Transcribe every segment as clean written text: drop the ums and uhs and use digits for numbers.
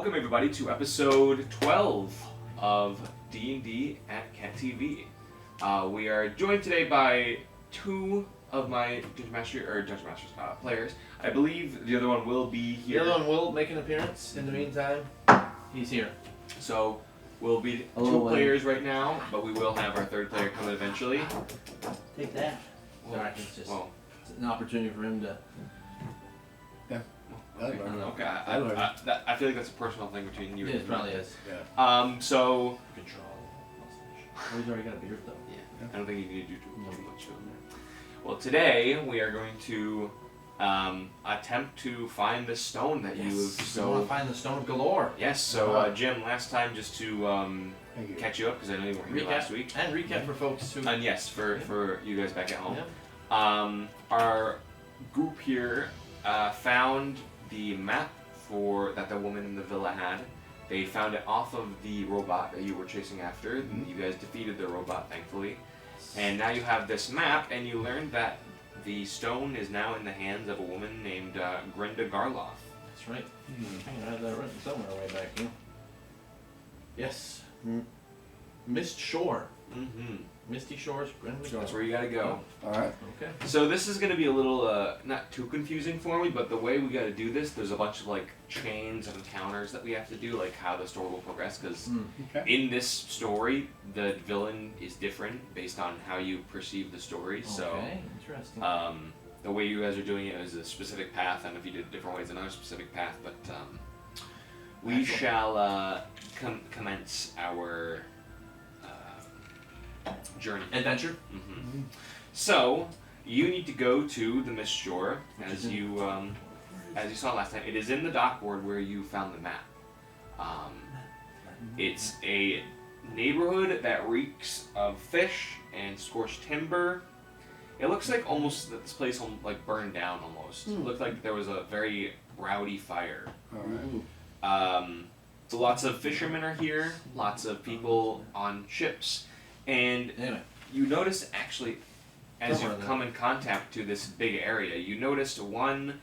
Welcome everybody to episode 12 of D&D at CAT-TV. We are joined today by two of my Dungeon Masters players. I believe the other one will be here. The other one will make an appearance. In the meantime, he's here. So we'll be two players right now, but we will have our third player come in eventually. Take that. Alright, it's just it's an opportunity for him to. Okay, I feel like that's a personal thing between you and me. It probably is. Yeah. So. Control. Oh, he's already got a beard though. Yeah. I don't think you need to do too much. Well, today we are going to attempt to find the stone that you want to find the stone galore. Yes. So Jim, last time just to catch you up because I know you weren't here last week. And recap for folks who. And yes, for you guys back at home. Our group here found the map that the woman in the villa had. They found it off of the robot that you were chasing after. You guys defeated the robot, thankfully. And now you have this map, and you learned that the stone is now in the hands of a woman named Grenda Garloff. That's right. I have that written somewhere way back here. Yes. Mist Shore. Misty Shores, Grenda Garloff. That's where you gotta go. Alright. Okay. So this is gonna be a little, not too confusing for me, but the way we gotta do this, there's a bunch of like chains of encounters that we have to do, like how the story will progress, because in this story, the villain is different based on how you perceive the story. So, interesting. The way you guys are doing it is a specific path, and if you did it different ways, another specific path. But we shall commence our journey. Adventure. So you need to go to the Mist Shore, as you saw last time. It is in the dockboard where you found the map. It's a neighborhood that reeks of fish and scorched timber. It looks like almost that this place like burned down almost. It looked like there was a very rowdy fire. So lots of fishermen are here. Lots of people on ships. And you notice, actually, as you come in contact to this big area, you noticed one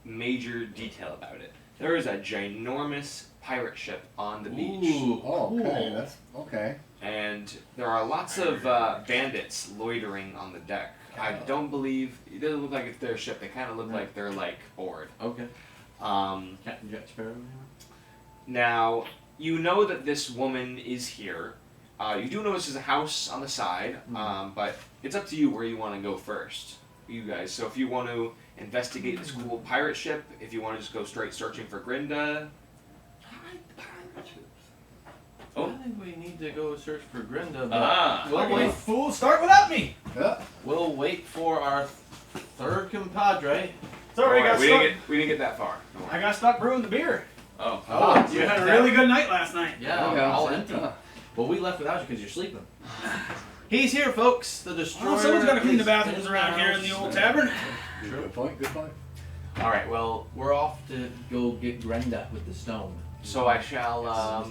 major detail about it. There is a ginormous pirate ship on the beach. Oh, okay. That's okay. And there are lots of bandits loitering on the deck. I don't believe, it doesn't look like it's their ship. They kind of look like they're like bored. Okay. Captain Jack Sparrow. Now, you know that this woman is here. You do notice there's a house on the side, but it's up to you where you want to go first, you guys. So if you want to investigate this cool pirate ship, if you want to just go straight searching for Grenda. I think we need to go search for Grenda, but we'll wait, fool, start without me! Yeah. We'll wait for our third compadre. Sorry, I got stuck. We didn't get that far. I got stuck brewing the beer. Oh. You had a really good night last night. Yeah, all empty. Well, we left without you because you're sleeping. He's here, folks. The destroyer. Well, someone's got to clean the bathrooms around here in the old tavern. Good point. Good point. All right. Well, we're off to go get Grenda with the stone. So I shall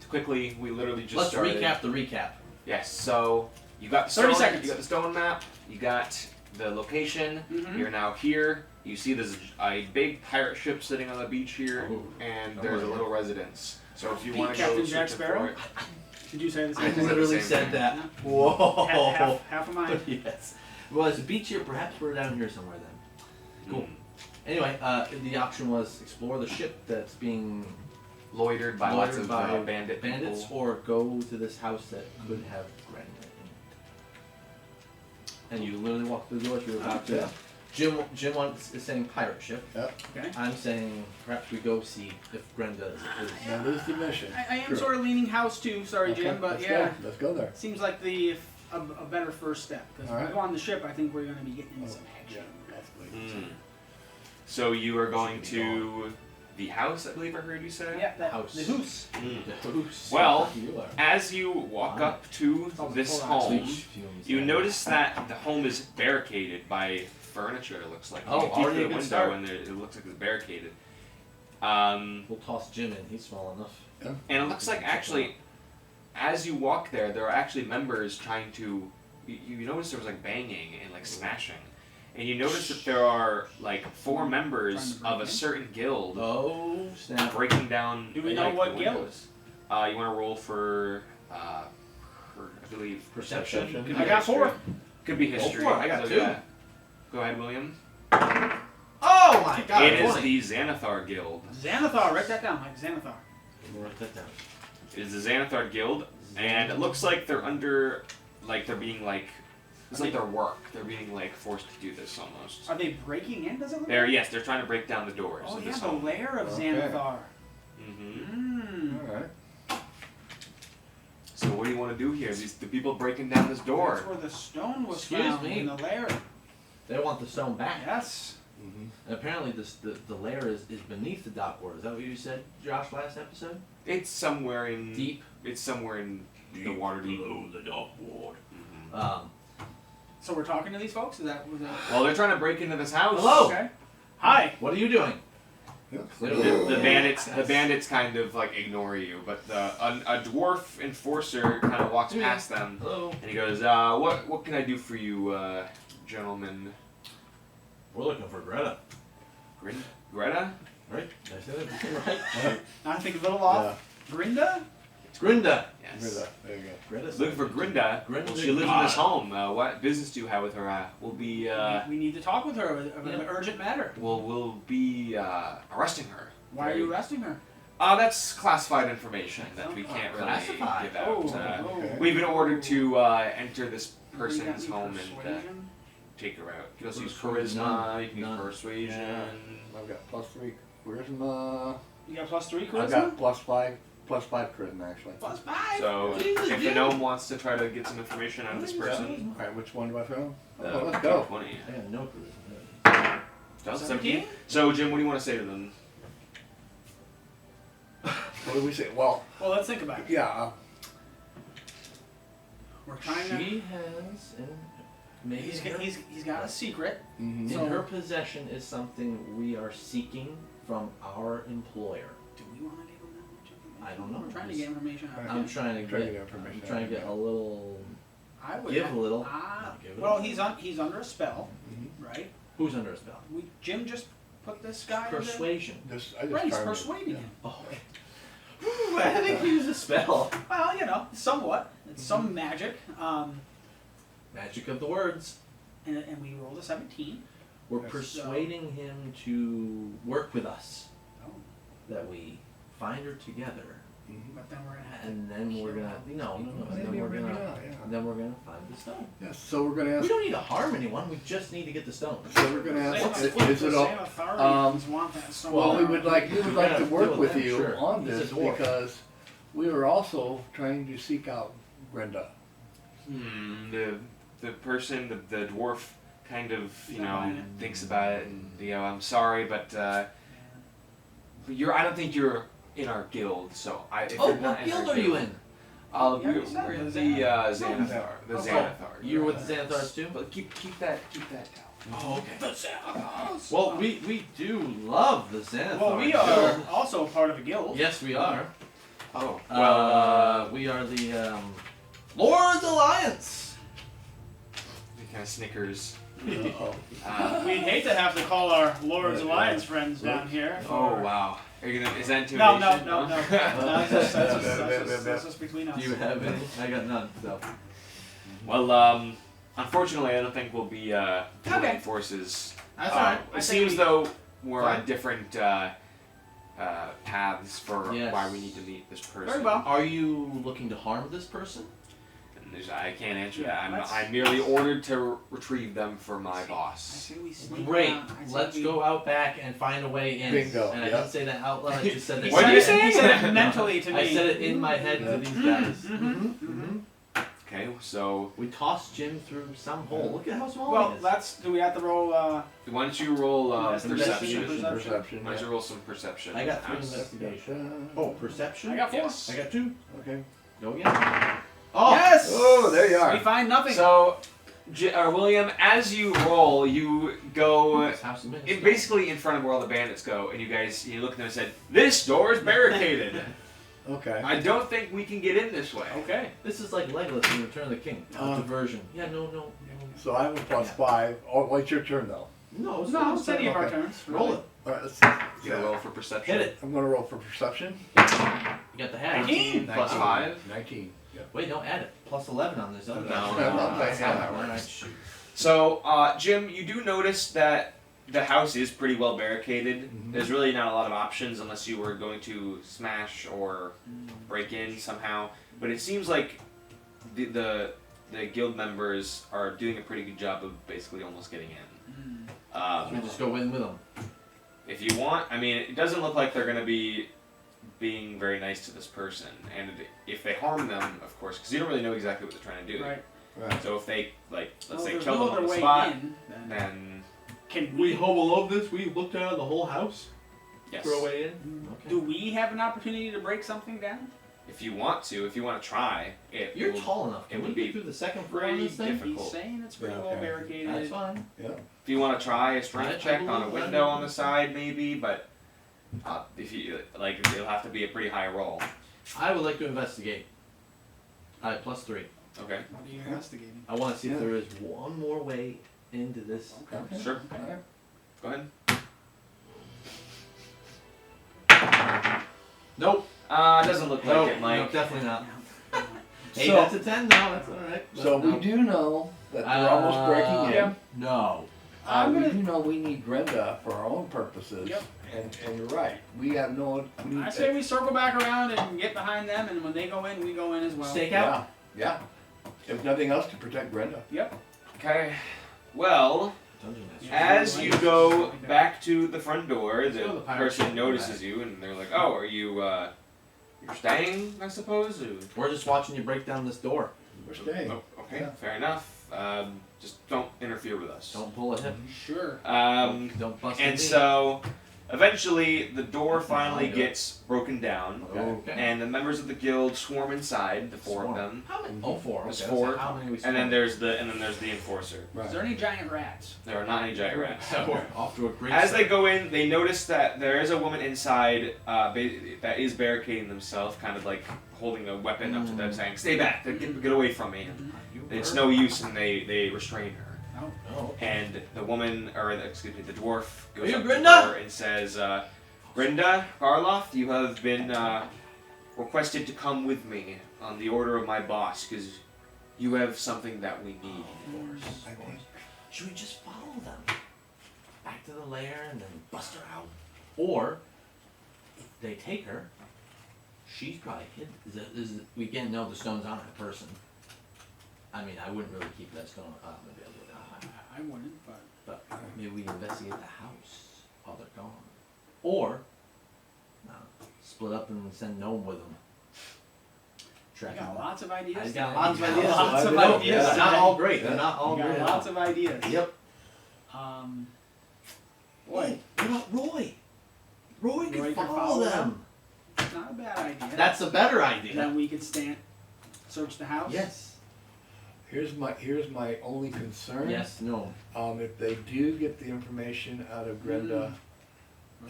quickly. We literally just Let's recap the recap. Yes. So you got the stone. 30 seconds. You got the stone map. You got the location. You're now here. You see there's a big pirate ship sitting on the beach here, and there's a little residence. So if you want to go Captain Jack Sparrow. for it. Did you say the I same? literally said that. Whoa. Half of mine. Yes. Well, there's a beach here. Perhaps we're down here somewhere then. Cool. Anyway, the option was explore the ship that's being loitered by lots of bandits, or go to this house that could have Grenda in it. And you literally walk through the door. You're about to. Jim is saying pirate ship. Yep. Okay. I'm saying perhaps we go see if Grenda is. That is the mission. I am sort of leaning house too. Sorry, Jim, but Let's go there. Seems like a better first step. Because if we go on the ship, I think we're going to be getting into some action. So you are going to the house, I believe I heard you say? Yeah, the house. The hoose. The hoose. Well, as you walk up to this home, you notice that the home is barricaded by furniture, it looks like. You can already the a good window start. and it looks like it's barricaded. We'll toss Jim in, he's small enough. Yeah. And it looks like actually, as you walk there are actually members trying to, you notice there was like banging and like smashing. and you notice that there are like 4 members of a certain guild Oh, snap. breaking down. Do we know like, what the guild? windows. You want to roll for, I believe, Perception. Could be I got history. 4. Could be history. for it. I got So, 2. yeah. Go ahead, William. Oh my god. It is 20. the Xanathar Guild. Xanathar, write that down, Mike. Xanathar. We'll write that down. It is the Xanathar Guild, and it looks like they're under, like they're being like, it's like their work. They're being like forced to do this almost. Are they breaking in? Does it look? Yes, they're trying to break down the doors. Oh of yeah, this the home. lair of Okay. Xanathar. Mm-hmm. All right. So what do you want to do here? The people breaking down this door. That's where the stone was Excuse found me. in the lair. They want the stone back. Yes. Mm-hmm. And apparently the lair is beneath the dock board. Is that what you said, Josh, last episode? It's somewhere in Deep. It's somewhere in the water deep. below the dock board. Mhm. So we're talking to these folks? Was that? Well, they're trying to break into this house. Hello. Okay. Hi. What are you doing? The Clearly. bandits kind of like ignore you, but a dwarf enforcer kind of walks past them, Hello. and he goes, "What can I do for you, gentlemen?" We're looking for Greta. Greta? Right? Did I say that right? I think a little off. Grinda? It's Grinda. Yes. There you go. Greta's Looking for Grinda. Grinda Well, she lives in God. this home. What business do you have with her? We'll be We need to talk with her of an urgent matter. we'll be arresting her. Why are you arresting her? That's classified information that we can't really Classified? give out. okay. We've been ordered to enter this You got person's any home and persuasion? take her out. You can also use Persuasion. charisma, you can use None. persuasion. I've got +3 charisma. You got +3 I've charisma? got +5 charisma actually. +5. So Jesus, if the dude. gnome wants to try to get some information out of this person, All right, which one do I throw? uh, Oh, let's go. 20. I got no charisma. So 17? 17. So Jim, what do you want to say to them? What do we say? Well, Well, let's think about it. yeah. We're trying to. She has, and maybe He's got a secret. Mm-hmm. in her possession is something we are seeking from our employer. Do we want to give him that much information? I don't know. We're trying to get information out of Right. him. I'm trying to Trying to get. get information I'm trying out to of get a him. little. I would Give a little. Give a Well, little. he's under a spell, Mm-hmm. right? Who's under a spell? Jim just put this guy under. Persuasion. I just Right, he's charmed him. persuading him. Oh. I think he used a spell. Well, somewhat. It's some magic. Magic of the words. And we rolled a 17. We're Yes. persuading him to work with us. Oh, That we find her together, Mhm. but then we're gonna have and then we're gonna no. And then Maybe we're maybe gonna not, yeah. and then we're gonna find the stone. Yes, so we're gonna We ask. don't need to harm anyone. We just need to get the stone. So we're gonna ask. Xanathar- Is it all? Xanatharians want that stone. Well, we would like to Yeah, work deal with with you them, sure. on He's a this dwarf. because we were also trying to seek out Brenda. The person, the dwarf, kind of He's not buying it. thinks about it, and I'm sorry, but I don't think you're in our guild. So if Oh, you're what not in guild our are you in? We're Yeah, you said we're it. in the Xanathar. The Oh, Xanathar. You're with the Xanathars too? But keep that down. Oh, okay. The Xanathars. Well, we do love the Xanathar. Well, we are also a part of a guild. Yes, we are. Oh well. We are the Lord's Alliance. He kind of snickers. Uh-oh. We'd hate to have to call our Lord's Alliance friends down here. Oh for- wow. Are you gonna? Is that No, intimidation? no. That's just between us. Do you have any? I got none. So. Well, unfortunately, I don't think we'll be Okay. joining forces. That's alright. I It think seems we- though we're on Fine. different paths for Yes. why we need to meet this person. Very well. Are you looking to harm this person? And I can't answer Yeah, that. let's- I'm merely ordered to retrieve them for my I boss. say we sneak Great. around. I say Let's we- go out back and find a way in. Bingo, And I yep. didn't say that out loud. I just said that. What did you say? He said it mentally to me. I said it in my head to these guys. Mhm. Okay, so We tossed Jim through some hole. Look at how small Well, he is. do we have to roll? why don't you roll Investigation. perception? Perception. Why don't you roll some perception? I got 3 Nice. investigation. Oh, perception? I got 4. Yes. I got 2. Okay. Go again. Oh! Yes. Oh, there you We are. find nothing. So, William, as you roll, you go This house is minuscule. basically in front of where all the bandits go, and you look at them and said, "This door is barricaded." Okay. I don't think we can get in this way. Okay. This is like Legolas in Return of the King. Diversion. Yeah, no. So I have a +5. Oh, well, it's your turn though. No, No, it's any of our Okay. turns. Roll it. All right, let's see. You gotta roll for perception. Hit it. I'm gonna roll for perception. You got the hat. 19. Plus 5. 19. Yeah. Wait, no, add it. Plus 11 on this other No, die. no, that's how that Alright, works. shoot. So, Jim, you do notice that the house is pretty well barricaded. Mhm. There's really not a lot of options unless you were going to smash or break in somehow. But it seems like the guild members are doing a pretty good job of basically almost getting in. We just go in with them. If you want, I mean, it doesn't look like they're going to be being very nice to this person. And if they harm them, of course, because you don't really know exactly what they're trying to do. Right. Right. So if they, like, let's say there's kill no them on other the way spot, in, then can We we? home alone this. We looked at the whole house. yes. Throw away in. Okay. Do we have an opportunity to break something down? If you want to try, it You're will, tall enough. Can it we would get be through the second floor on pretty this thing? difficult. He's saying it's pretty Yeah, well okay. barricaded. That's fine. Yeah. If you want to try a strength I check on a believe window that. on the side, maybe, but if you like, it'll have to be a pretty high roll. I would like to investigate. Alright, plus 3. Okay. What are you investigating? I want to see Yeah. if there is one more way into this. Okay. Sure. All right. Go ahead. Nope. Doesn't look like Nope. it, Mike. Nope, definitely not. Yeah. Hey, So- that's a 10 now. That's alright. So we do know that they're almost breaking in. yeah. No. I'm We gonna- do know we need Brenda for our own purposes. Yep. And you're right. We have no. We need I say we circle back around and get behind them, and when they go in, we go in as well. Stake out. Yeah. If nothing else, to protect Brenda. Yep. Okay. Well, Dungeon Master. Yeah. as you go back to the front door, Let's the go to the pirate person ship. notices you, and they're like, "Oh, are you? You're staying, I suppose." Or, We're just watching you break down this door. We're staying. oh, okay, Yeah. fair enough. Just don't interfere with us. Don't pull a hip. Sure. Don't bust a And knee. so, eventually, the door finally Yeah. gets broken down, Okay. and the members of the guild swarm inside. The four of Swarm. them, How many? Oh, 4. There's Okay. four. So how many we and then there's the enforcer. Right. Is there any giant rats? There are not any giant rats. We're off to a great As start. they go in, they notice that there is a woman inside that is barricading themselves, kind of like holding a weapon up to them, saying, "Stay back! Get away from me!" And You it's were- no use, and they restrain her. Oh. And the woman, or excuse me, the dwarf goes Are you up to Grinda? her and says, "Grinda, Garloff, you have been requested to come with me on the order of my boss, because you have something that we need." I think. Should we just follow them back to the lair and then bust her out? Or they take her. She's probably hid. We can't know the stone's on that person. I mean, I wouldn't really keep that stone. Maybe I would. I wouldn't, but But maybe we investigate the house while they're gone. Or, no, split up and send Gnome with them. you Track got them. lots of ideas. I got today. lots of You got ideas. Lots of I know. ideas. They're not today. all great. They're not all You got great. lots of ideas. Yep. Boy, What about Roy? Roy Roy can could follow follow them. it's not a bad idea. That's a better idea. Then we could search the house. Yes. Here's my only concern. Yes. No. If they do get the information out of Brenda,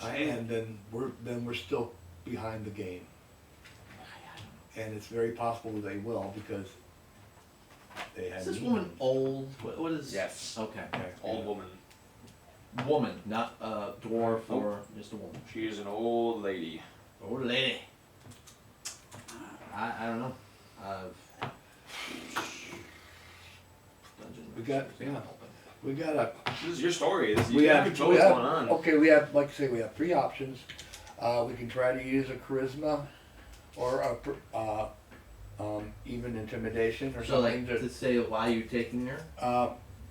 Right. and then we're still behind the game, and it's very possible they will because they have. Is this need. woman old? What is? Yes. Okay. Old woman. Woman, not a dwarf Oh. or just a woman. She is an old lady. Old lady. I don't know. Dungeon We got- Master's yeah. not open. We got a. This is your story. You We can't have, control we what's have- going on. Okay, we have, like I say, we have 3 options. We can try to use a charisma, or even intimidation or So something. like to say why you taking her?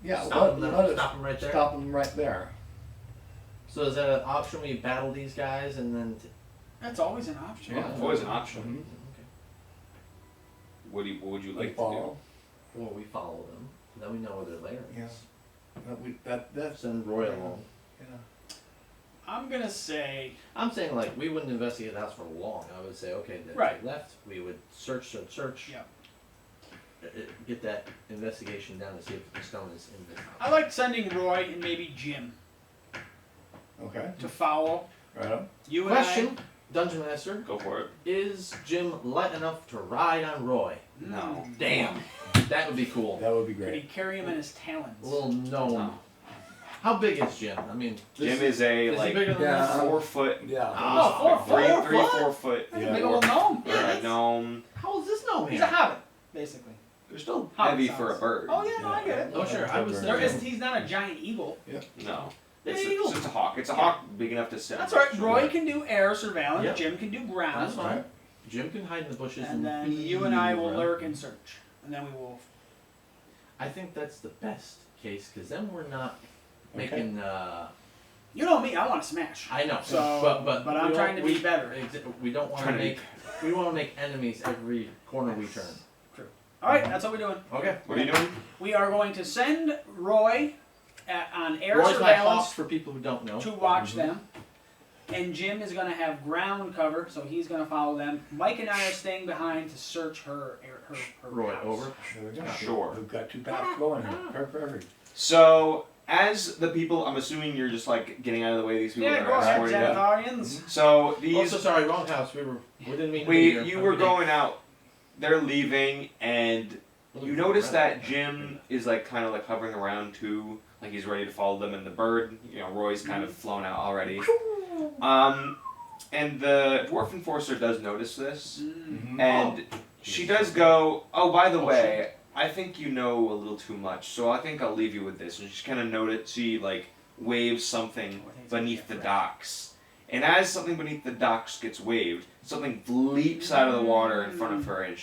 Yeah, Stop them, let us stop them right there. stop them right there. So is that an option where you battle these guys and then? That's always an option. Yeah. It's always an option. Mhm. Okay. What would you We like to follow. Or we follow them. Then we know where their lair is. Yeah. That's Send Roy along. I'm gonna say I'm saying like we wouldn't investigate the house for long. I would say okay, then Right. they left. We would search. yeah. Get that investigation down to see if the stone is in the house. I like sending Roy and maybe Jim Okay. to follow. Right on. You Question: Dungeon Master, Go for it. is Jim light enough to ride on Roy? No. Damn. That would be cool. That would be Could he great. carry him in his talons? A little gnome. No. How big is Jim? I mean, Jim is a is he like bigger than Yeah. that? 4 foot. Yeah. Oh, four foot? 4 foot. That's Yeah. a big old gnome. Gnome. How old is this gnome He's here? a hobbit, basically. They're still Hobbit heavy size. for a bird. Oh yeah, no, I get it. Oh sure, I was There there. is, he's not a giant eagle. No. Yeah, It's, eagle. it's just a hawk. It's a hawk big enough to sit. That's on. all right. Roy can do air surveillance. Yep. Jim can do ground. That's fine. Jim can hide in the bushes And then you and I will lurk and search, and then we will. I think that's the best case because then we're not Okay. making. You know me. I want to smash. I know. So, but I'm we trying to don't- be better. We don't want to Trying to be make. We want to make enemies every corner we turn. All right, that's what we're doing. Okay. What are you doing? We are going to send Roy on air Roy's my hawk surveillance for people who don't know. to watch them, and Jim is going to have ground cover, so he's going to follow them. Mike and I are staying behind to search her Roy, house. over. There we go. Sure. We've got 2 paths going here. Perfect. So, as the people, I'm assuming you're just like getting out of the way of these people Yeah, that go are ahead, escorting you. Xanatharians. So Oh, these, so sorry, wrong house. We didn't mean to be here. you were going out. They're leaving, and you notice that Jim is like kind of like hovering around too, like he's ready to follow them. And the bird, Roy's kind of flown out already. And the dwarf enforcer does notice this, Mm-hmm. and she does go, "Oh, by the way, I think you know a little too much, so I think I'll leave you with this." And she kind of noticed, she like waves something beneath the docks. And as something beneath the docks gets waved, something leaps out of the water in front of her, and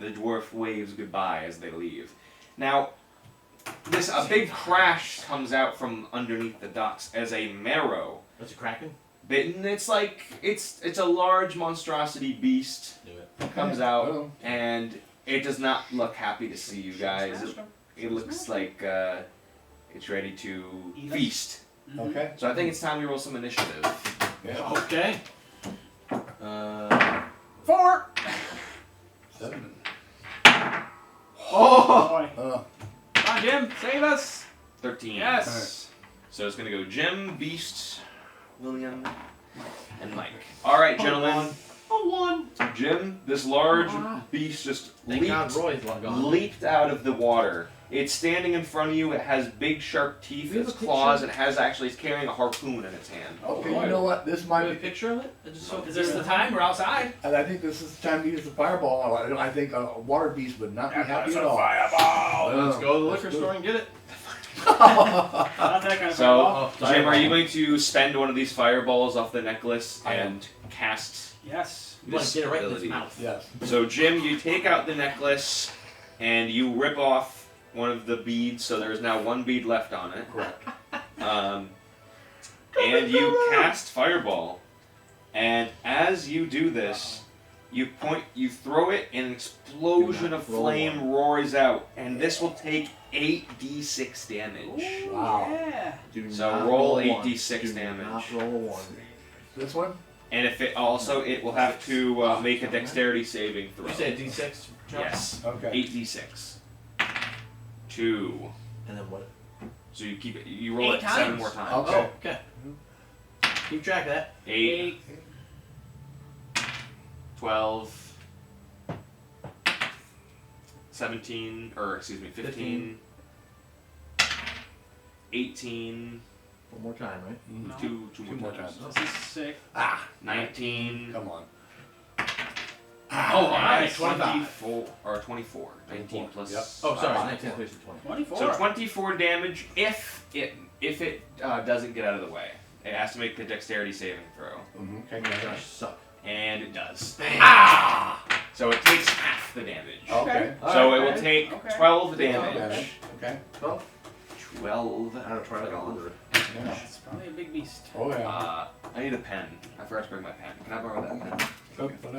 the dwarf waves goodbye as they leave. Now, a big crash comes out from underneath the docks as a marrow. That's a kraken. Bitten. It's like it's a large monstrosity beast Do it. comes out, Well, and it does not look happy to see you guys. It looks like it's ready to Eat us? feast. okay. So I think it's time we roll some initiative. Yeah. Okay. 4. 7. Oh! Boy. Come on, Jim, save us. 13. Yes. Alright. So it's gonna go Jim, Beast, William, and Mike. All right, gentlemen. A 1. Jim, this large beast just Thank God leaped, Roy's gone. leaped out of the water. It's standing in front of you. It has big sharp teeth. We have Its a claws. picture? It's carrying a harpoon in its hand. Okay, you know what? This Do might you have a be, picture of it? Just so Is this the time? We're outside. and I think this is the time to use the fireball. I think a water beast would not be happy at all. fireball. Let's go to the Let's liquor do store and get it. Not that kind of So, fireball. Jim, are you going to spend one of these fireballs off the necklace I am. and cast Yes. You want this to get it right in ability? its mouth. Yes. So, Jim, you take out the necklace and you rip off one of the beads, so there is now one bead left on it. Correct. And you cast fireball. And as you do this, you throw it, and an explosion of roll flame roars out, and this will take 8d6 damage. Ooh, Wow. Yeah. Do So not roll a 8d6 1. damage. Do not roll a 1. This one? And if it will have to make a dexterity saving throw. You said D6? Chuck? Yes. Okay. 8d6. 2. And then what? So you roll 8 it 7 times. more times. Okay. Oh, okay. Keep track of that. 8, 12, 17, 15, 18, One more time, right? Mhm. No. two more times. This is sick. Ah, 19, come on. Oh, alright, 24, or 24. 19 plus. Yep. Oh, sorry. 5. 19 plus 20. 24. So 24 damage if it doesn't get out of the way. It has to make a dexterity saving throw, Mm-hmm. You guys suck. and it does. Ah! So it takes half the damage. Okay. So it Okay. will take Okay. 12 Okay. damage. Okay. 12 I don't try to go under it. Yeah. It's probably a big beast. Oh yeah. I need a pen. I forgot to bring my pen. Can I borrow that pen? Okay. But,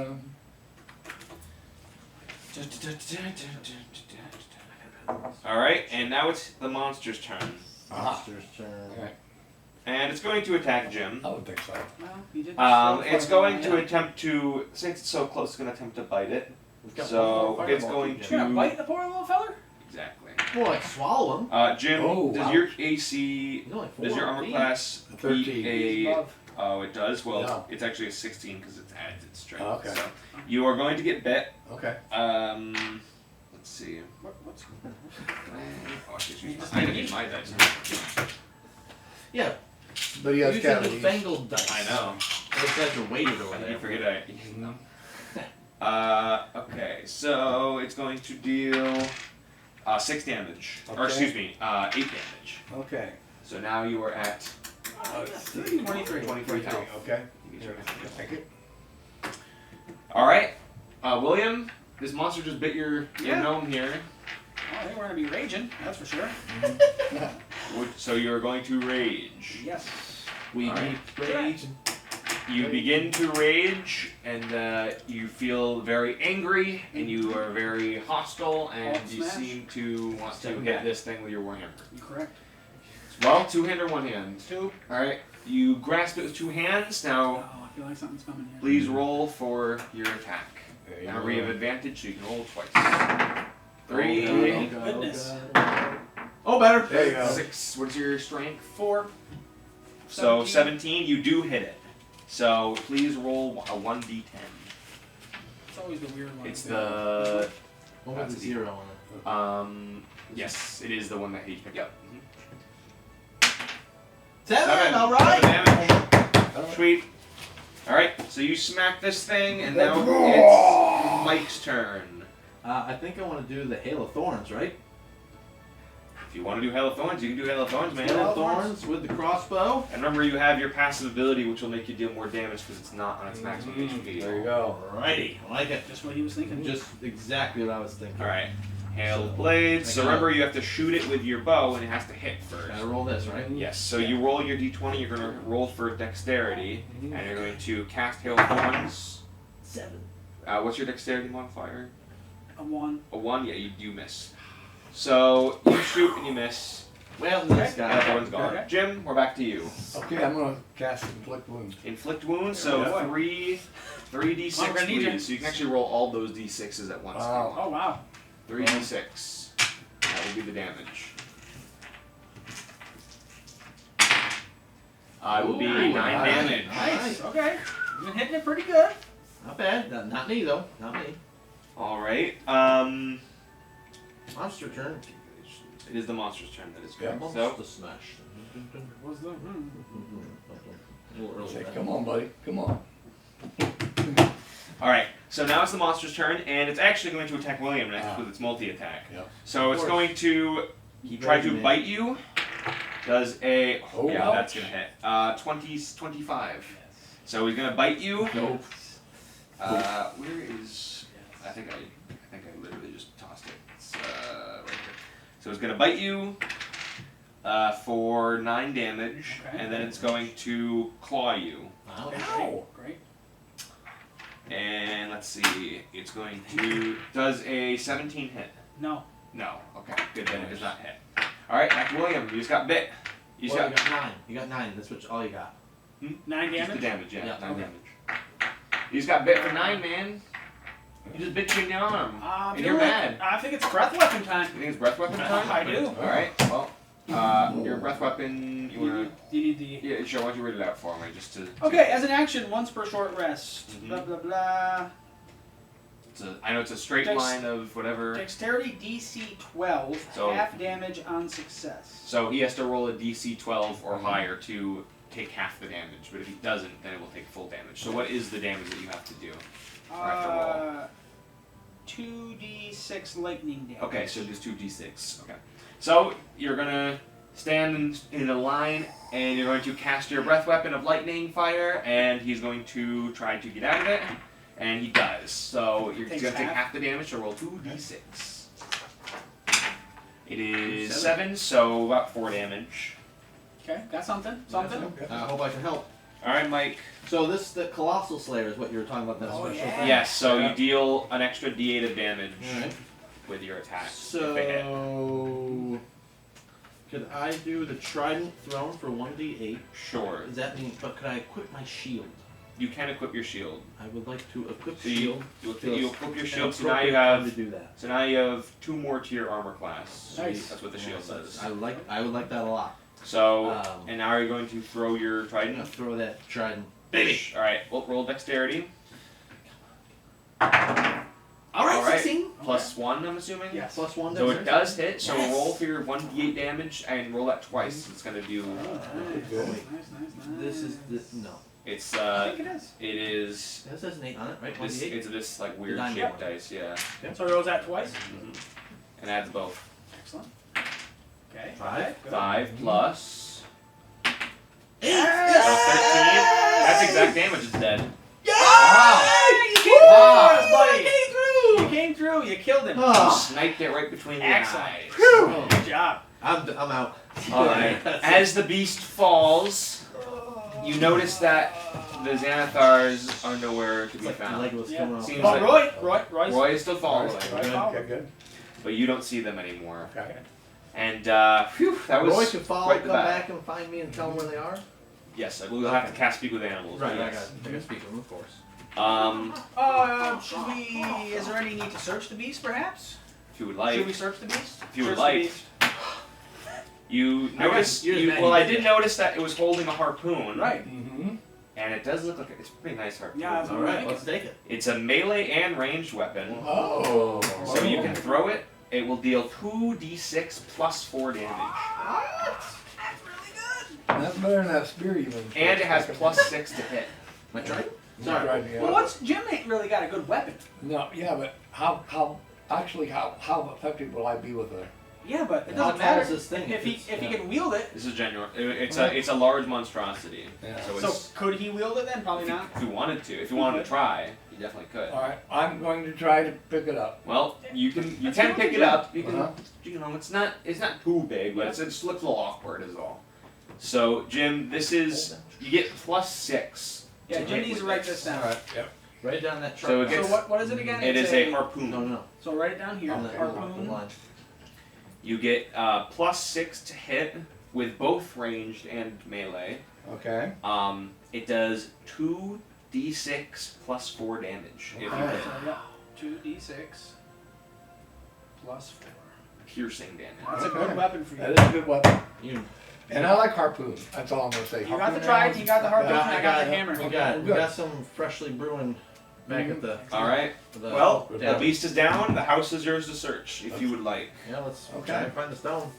Alright, and now it's the monster's turn. Monster's turn. okay. And it's going to attack Jim. I would think so. Well, you did. It's going to attempt to, since it's so close, it's going to attempt to bite it. We've got So one more it's fireball going to to- You're gonna bite the poor little feller? Exactly. Well, like swallow him. Jim, Oh, does wow. your AC, He's only 4 does your armor feet. class 13. beat a Above. Oh, it does? Well, No. it's actually a 16 because it adds its strength. Oh, okay. So you are going to get bit. Okay. Let's see. What's Oh, I should You use just my, I need need each? my dice. Yeah. But he has Using the cavities. fangled dice. I know. Those guys are weighted over I there. you forget I used them. Okay, so it's going to deal 6 damage. Or Okay. excuse me, 8 damage. Okay. So now you are at Let's see. 23 health. Okay. You get your Thank you. Alright, William, this monster just bit your Yeah. gnome here. Oh, I think we're gonna be raging, that's for sure. So you're going to rage. Yes. We Alright. need rage. You begin to rage, and you feel very angry, and you are very hostile, and Oh, you smash. seem to want to Step hit back. this thing with your warhammer. You're correct. Well, 2 hand or 1 hand. 2. Alright, you grasp it with 2 hands. Oh, Now, I feel like something's coming here. please roll for your attack. There you Now go. we have advantage, so you can roll twice. 3, Thank goodness. Oh, better. There you go. 6. What's your strength? 4. So 17, you do hit it. So please roll a 1d10. It's always the weird one. It's the What That's was the a 0 on it? yes, it is the one that he picked up. 7, 7 alright! damage. Sweet. Alright, so you smack this thing, and now it's Mike's turn. I think I want to do the Hail of Thorns, right? If you want to do Hail of Thorns, you can do Hail of Thorns, man. Hail of Thorns with the crossbow. And remember, you have your passive ability, which will make you deal more damage because it's not on its maximum HP. There you go. Alrighty, I like it. Just what he was thinking. Just exactly what I was thinking. Alright. Hail blades. So remember, you have to shoot it with your bow, and it has to hit first. Gotta roll this, right? Yes, so you roll your d20, you're going to roll for dexterity, and you're going to cast Hail of Thorns. 7. What's your dexterity modifier? A 1. A 1? Yeah, you miss. So you shoot and you miss. Well, this Okay. Hail guy. of Thorns gone. Okay. Jim, we're back to you. Okay, I'm gonna cast inflict wounds. Inflict wounds, There we so go. 3 d6, Oh, we're gonna need you. please. So you can actually roll all those d6s at once. Wow. Oh, wow. 3d6. That will be the damage. I will be Ooh, 9 nice. damage. Nice. Okay. You've been hitting it pretty good. Not bad. Not me, though. Not me. Alright, Monster turn. it is the monster's turn, that is Yeah. correct. Monster So, smash. What's the? A little early Say, there. come on, buddy. Come on. alright, so now it's the monster's turn, and it's actually going to attack William next Ah. with its multi-attack. Yep. So it's course. going to Keep try ready, to man. bite you. Does a, Oh, yeah, ouch. that's going to hit. 25. So he's going to bite you. Nope. Where is, I think I literally just tossed it. It's right here. So it's going to bite you for 9 damage, Okay. and then it's going to claw you. Wow. Ow. Great. And let's see, it's going to, does a 17 hit? No. No. Okay, good, then it does not hit. Alright, back to William. You just got bit. You just Well, got you got 9. You got 9. That's what all you got. 9 just the damage? damage, yeah, Yeah, 9 okay. damage. You just got bit for 9, man. You just bit you in the arm. And you're mad. I think it's breath weapon time. You think it's breath weapon time? I do. Alright, well, your breath weapon, you wanna... You need the. Yeah, sure, why don't you read it out for me, just to... Okay, as an action, once per short rest. Mhm. Blah blah blah. I know it's a straight Dex- line of whatever. Dexterity DC 12, So- half damage on success. So he has to roll a DC 12 or higher to take half the damage, but if he doesn't, then it will take full damage. So what is the damage that you have to do? Or have to roll? 2d6 lightning damage. Okay, so just 2d6. Okay. So you're gonna stand in a line, and you're going to cast your breath weapon of lightning fire, and he's going to try to get out of it, and he does. So you're Takes gonna take half. half the damage, so roll 2d6. It is 7. 7, so about 4 damage. Okay, got something? Something? I hope I can help. Alright, Mike. So the Colossal Slayer is what you were talking about, that Oh, special yeah. thing? Yes, so Yeah. you deal an extra d8 of damage Alright. with your attack. if they hit. So... Could I do the Trident Throne for 1d8? Sure. Does that mean... But could I equip my shield? You can equip your shield. I would like to equip So shield. you Feels equip your an shield, so now you appropriate time have to do that. So now you have 2 more to your armor class. Nice. That's what the shield does. I would like that a lot. So, and now you're going to throw your I'm trident. gonna throw that trident. Baby! Alright, well, roll dexterity. Alright, 16. +1, I'm assuming? Yes. +1. So it does hit, so Yes. roll for your 1d8 damage and roll that twice. It's gonna do. Good. Nice. This is the no. It's, I think it is. it is. This has an 8 on it, right? This, 28. it's this, like, weird Nine. shaped dice, yeah. So he rolls that twice. And adds both. Excellent. Okay. 5. Good. 5 plus. 8. So Yes! 13. That's exact damage, it's dead. You came Wow. through, buddy. Came through! You came through. You killed him. You Oh. sniped it right between the Excellent. eyes. Whew. Good job. I'm out. Alright. That's it. As the beast falls, you notice that the Xanathars are nowhere to be Like found. Legolas Yeah. coming off. Seems Oh, like- Roy's. Roy is still following, Okay, good. but you don't see them anymore. Okay. And, phew, that was Roy can follow, right in come the back. back and find me and tell them where they are. Yes, I will have to cast Speak with Animals. Right, but I yes. got to speak to them, of course. Should we? Is there any need to search the beast, perhaps? If you would like. Should we search the beast? If you would Search the like. beast. You I got notice, yours, you, Matt, well, you I did did that. notice that it was holding a harpoon. Right. Mm-hmm. And it does look like it's a pretty nice harpoon. Yeah, that's what Alright, I'm let's thinking. take it. It's a melee and ranged weapon. Oh. So you can throw it. It will deal 2d6 plus 4 damage. That's really good. That's better than that spear even. And it has +6 to hit. My trident? Sorry. Right, yeah. Well, what's Jim ain't really got a good weapon. No, yeah, but how effective will I be with a? Yeah, but it How doesn't tall matter is this thing? if he yeah. can wield it. This is genuine. It's a large monstrosity. Yeah. So So it's, could he wield it then? Probably if, you, not. if you wanted to, if you wanted to try, you definitely could. All right, I'm going to try to pick it up. Well, you can Let's can go pick with it Jim. up. You can, Uh-huh. you know, it's not too big, but it just looks a little awkward is all. So Jim, this is you get +6. Yeah, to Jim hit needs to with write this. this down. All right. Yep. Write down that So chart. it gets- So what is it again? It It's is a harpoon. No. So write it down here. On the Harpoon. line. You get +6 to hit with both ranged and melee. Okay. It does 2d6 plus 4 damage. If you Okay. hit. So yeah, 2d6 plus 4. Piercing damage. That's a Okay. good weapon for you. That is a good weapon. You And I like harpoon. That's all I'm going to say. You got the Harpoon trident, arrows, you got the not harpoon, bad. I got the hammer. we Good. got some freshly brewing back at the. All right. the Well, Good the down. beast is down. The house is yours to search if you would like. Yeah, let's Okay. try and find the stone.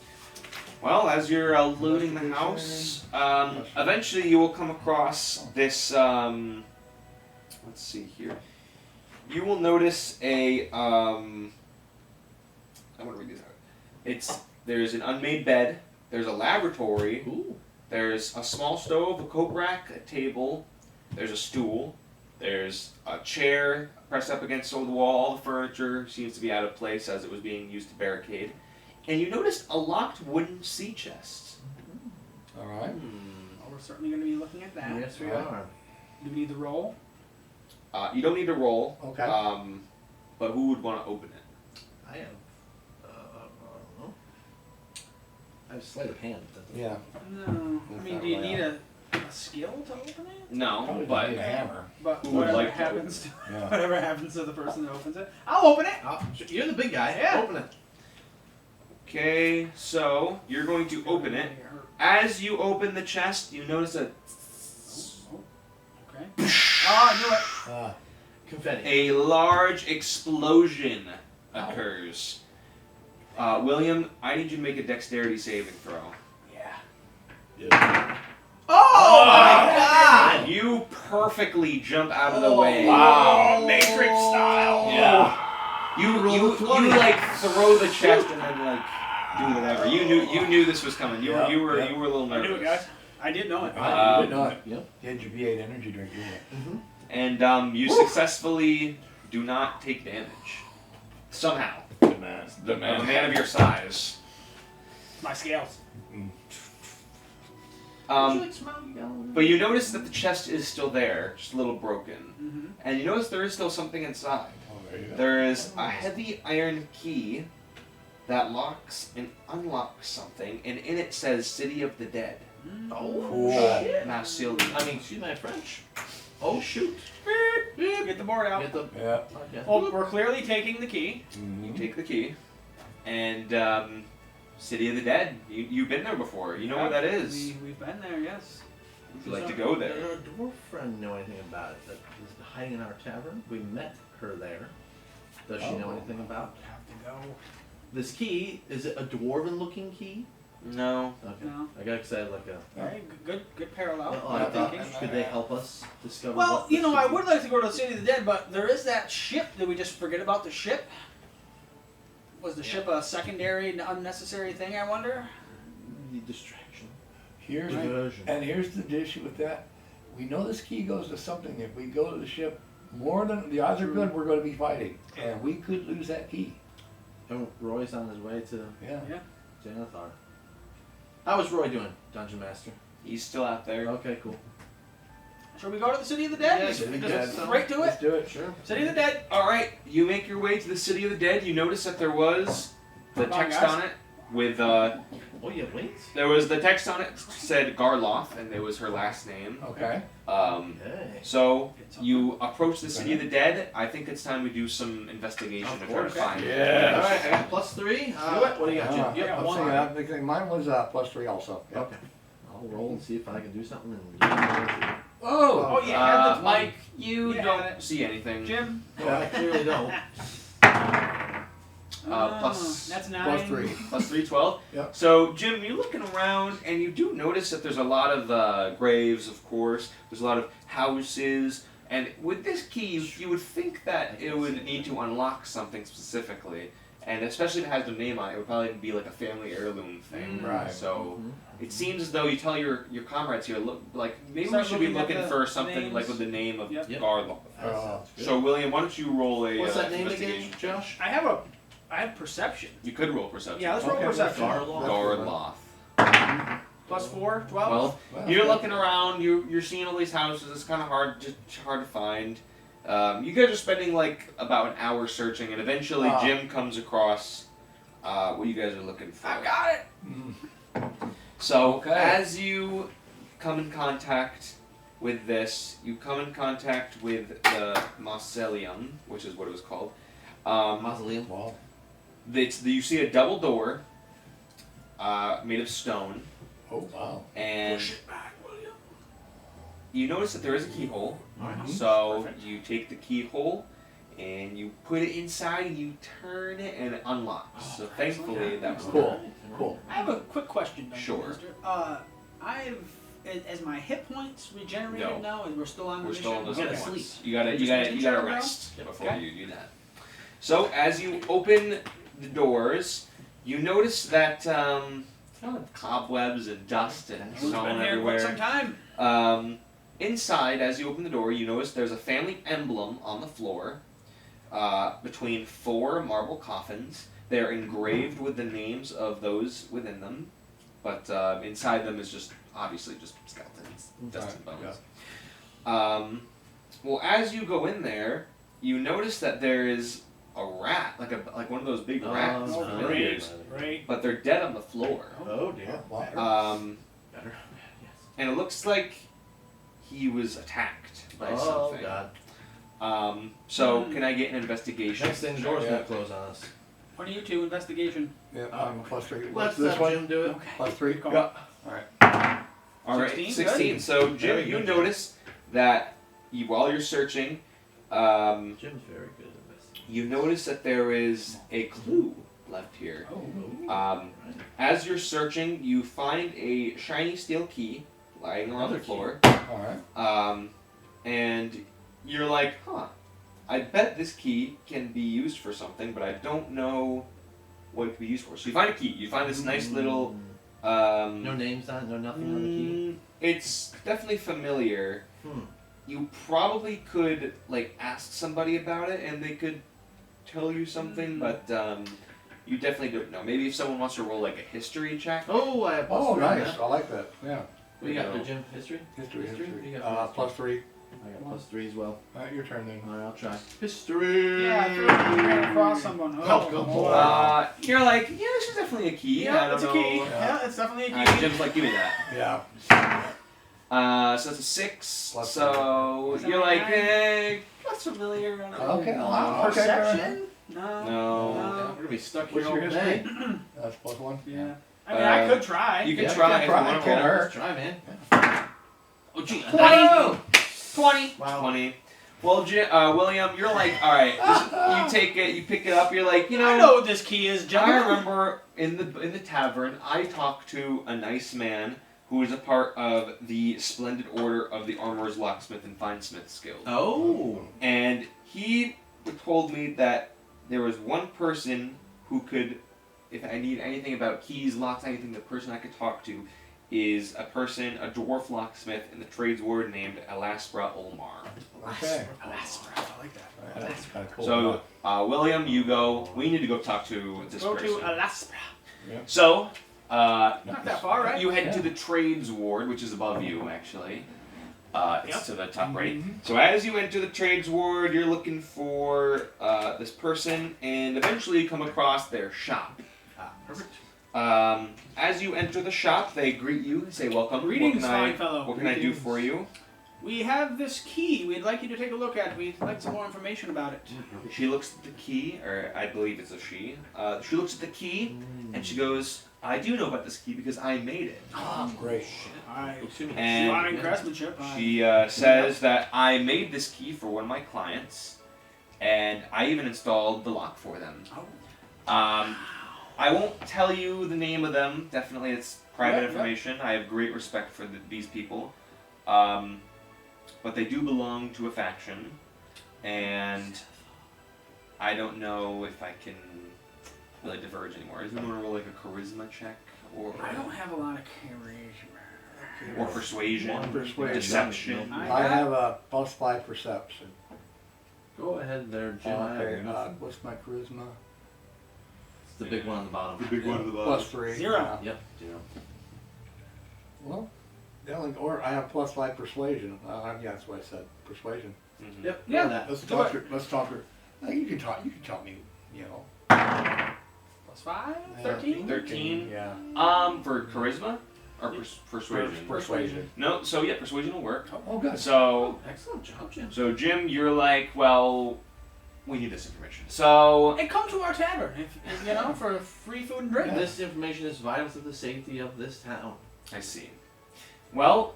Well, as you're looting the house, eventually you will come across this. Let's see here. You will notice a. I want to read these out. There's an unmade bed. There's a laboratory. Ooh. There's a small stove, a coat rack, a table. There's a stool. There's a chair pressed up against the wall. All the furniture seems to be out of place as it was being used to barricade. And you noticed a locked wooden sea chest. All right. Well, we're certainly going to be looking at that. Yes, we Alright. are. Do we need the roll? You don't need to roll. Okay. But who would want to open it? I have. I don't know. I have sleight of hand. Yeah. No. I That's mean, not do you really need a skill to open it? No, Probably but need a hammer. But Who would whatever like to happens to Yeah. whatever happens to the person that opens it, I'll open it. You're the big guy. Yeah. Open it. okay. So you're going to open it. As you open the chest, you notice a Okay. Oh, I knew it. Confetti. a large explosion occurs. William, I need you to make a dexterity saving throw. Yeah. Oh my God! You perfectly jump out of the way. Wow. Matrix style. Yeah. You Roll a 20. like throw the chest and then like do whatever. You knew this was coming. You Yeah, were yeah. a little I nervous. knew it, guys. I did know it. I did not. Yep. You had your V8 energy drink, didn't you? And you successfully do not take damage. Somehow. The man. A man of your size. My scales. But you notice that the chest is still there, just a little broken. Mm-hmm. And you notice there is still something inside. Oh, there you go. There is a heavy iron key that locks and unlocks something, and in it says City of the Dead. Oh Cool. shit. Massillon. I mean, excuse my French. Oh shoot. Get the board out. Get the. Yeah. Okay. Well, we're clearly taking the key. You take the key, and City of the Dead. You've been there before. You know where that is. We've been there, yes. Would you like to go there? Does our dwarf friend know anything about it? That is hiding in our tavern? We met her there. Does she know anything about? Have to go. This key, is it a dwarven-looking key? No. Okay. No. I got excited like a... Very good parallel. I Good thought, thinking. could they help us discover Well, what you know, this I could be? would like to go to the City of the Dead, but there is that ship. Did we just forget about the ship? Was the ship a secondary, unnecessary thing, I wonder? The distraction. Here's Diversion. and here's the issue with that. We know this key goes to something. If we go to the ship, more than the odds are good, we're going to be fighting, and we could lose that key. And Roy's on his way to Yeah. Yeah. Xanathar. How was Roy doing, Dungeon Master? He's still out there. Okay, cool. Shall we go to the City of the Dead? Yeah, Just- City of the just Dead. right to Let's it. do it. Sure. City of the Dead. All right, you make your way to the City of the Dead. You notice that there was the Hold on, text guys. on it with Oh, yeah, wait. there was the text on it said Garloth, and it was her last name. Okay. Okay. So you approach the City of the Dead. I think it's time we do some investigation Of to try to course. find it. Yeah. Alright, I got +3. What do you got, Jim? Yeah, I'm one. thinking mine was +3 also. Yep. Okay. I'll roll and see if I can do something. And... Oh. Oh, yeah, have the Mike, you Yeah. don't see anything. Jim. Yeah, I clearly don't. Plus- That's 9. +3. Plus 3, 12. Yep. So, Jim, you're looking around and you do notice that there's a lot of graves, of course. There's a lot of houses. And with this key, you would think that it would need to unlock something specifically. And especially if it has the name on it, it would probably be like a family heirloom thing. Right. So, Mhm. it seems as though you tell your comrades here, look, like, maybe we Start should be looking at looking the for something names. like with the name of Yep. Yep. Garloth. That sounds good. So, William, why don't you roll a What's that name investigation? again, Josh? I have perception. You could roll perception. Yeah, let's roll Okay, perception. Garloth. Garloth. +4, 12. Well, Well, you're okay. looking around. You're seeing all these houses. It's kind of hard to find. You guys are spending like about an hour searching, and eventually Ah. Jim comes across what you guys are looking for. I got it. Mm. So Okay. as you come in contact with this, you come in contact with the mausoleum, which is what it was called. Mausoleum. Well, You see a double door made of stone, oh wow. and Push it back, William. you notice that there is a keyhole. Alright. So Perfect. you take the keyhole and you put it inside and you turn it and it unlocks. So thankfully that was Cool. Cool. I have a quick question, Dungeon Sure. Master. As my hit points regenerated No. now, and we're still on the We're mission? still on those gotta points. sleep. You gotta Just making sure, bro. rest before Okay. you do that. So as you open the doors, you notice that kind of cobwebs and dust and Who's stone been here quite some everywhere. time? Inside, as you open the door, you notice there's a family emblem on the floor between 4 marble coffins. They're engraved with the names of those within them, but inside them is just obviously just skeletons, dust and Right, bones. Well, as you go in there, you notice that there is a rat, like one of those big rats, Oh, familiars, Great. but they're dead on the floor. Oh dear. Wow. Better. Yes. And it looks like he was attacked by Oh something. god. So can I get an investigation? Next thing, the door's Yeah. gonna close on us. One of you two, investigation. Yeah, I'm +3. Let's What's this let one? Jim do it. Okay. +3. Go. Yeah. All right, 16, 16. good. So Jim, Very you good. notice that while you're searching, Jim's very good at this. you notice that there is a clue left here. Oh. As you're searching, you find a shiny steel key lying on Another the floor, Alright. and you're like, huh, I bet this key can be used for something, but I don't know what it could be used for. So you find a key. You find this nice little. No names on it, no nothing on the key. It's definitely familiar. Hmm. You probably could like ask somebody about it, and they could tell you something, but you definitely don't know. Maybe if someone wants to roll like a history check. Oh, I have Oh, +3 on nice. that. I like that. Yeah. What do you got there, Jim? History? History. You got +3. I got +3 as well. Alright, your turn then. Alright, I'll try. History! Yeah, I feel like we ran across someone. Oh, good boy. You're like, yeah, this is definitely a key. I Yeah, don't it's a know. key. Yeah. Yeah, it's definitely a key. Jim's like, give me that. Yeah. So that's a 6. Plus so seven. you're like, 9. hey, that's familiar. I don't know. Okay. Wow. Okay. fair enough. Perception? No. No. We're gonna be stuck What's here your all day. history? That's +1? Yeah. I mean, I could try. You can Yeah, try. you can if try, you wanna can't roll. hurt. Let's try, man. Oh, gee. 20. 20. Wow. 20. Well, William, you're like, all right. You take it, you pick it up. You're like, you know. I know what this key is, I gentlemen. remember in the tavern, I talked to a nice man who is a part of the Splendid Order of the Armorers, Locksmith, and Finesmiths Guild. Oh. And he told me that there was one person who could, if I need anything about keys, locks, anything, the person I could talk to is a dwarf locksmith in the trades ward named Alaspra Olmar. Okay. Alaspra, I like that. Right, that's kind of cool. So, William, you go. We need to go talk to this Go person. to Alaspra. So, Not that far, right? you head to Yeah. the trades ward, which is above you, actually. It's Yep. to the top right. Mhm. So as you enter the trades ward, you're looking for this person, and eventually you come across their shop. Perfect. As you enter the shop, they greet you and say, "Welcome. Greetings, what can fine fellow. What can I do for you?" We have this key. We'd like you to take a look at. We'd like some more information about it. She looks at the key, or I believe it's a she. She looks at the key, and she goes, "I do know about this key because I made it." Great. Excuse me. And Fine craftsmanship. She says that I made this key for one of my clients, and I even installed the lock for them. Oh. I won't tell you the name of them. Definitely, it's private Yep, yep. information. I have great respect for these people, but they do belong to a faction, and I don't know if I can really diverge anymore. Does anyone roll like a charisma check or I don't have a lot of charisma. or persuasion, Persuasion. deception? I I have a +5 perception. Go ahead there, Jim. I have Okay, nothing. what's my charisma? It's the big one on the bottom. The big one at the bottom. +3. 0. yeah. Yep. Zero. Well, or I have +5 persuasion. Yeah, that's what I said. Persuasion. Mhm. Yep. Yeah. go that. Let's Do talk. it. Let's talk. You can talk. You can tell me. You know. +5? Yeah. 13? 13? Yeah. For charisma or persuasion? Persuasion. No, so yeah, persuasion will work. Oh, good. So, Excellent job, Jim. Jim, you're like, well, we need this information. So, And come to our tavern, if you know, for free food and drink. This information is vital to the safety of this town. I see. Well,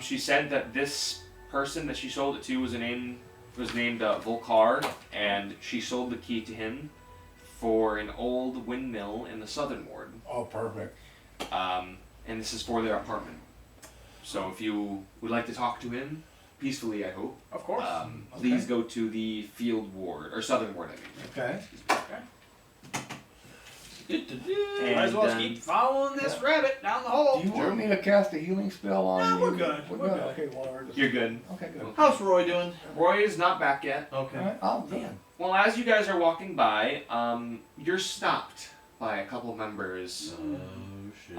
she said that this person that she sold it to was named Volcar, and she sold the key to him for an old windmill in the southern ward. Oh, perfect. And this is for their apartment. So if you would like to talk to him, peacefully, I hope, Of course. please go to the field ward, or southern ward, I mean. Okay. And, Might as well keep following this rabbit down the hole. Do you want me to cast a healing spell on No, you? we're good. We're We're good. good. Okay, well, we're just... You're good. Okay, good. How's Roy doing? Roy is not back yet. Okay. All right. Oh, good. Well, as you guys are walking by, you're stopped by a couple members. Oh shit.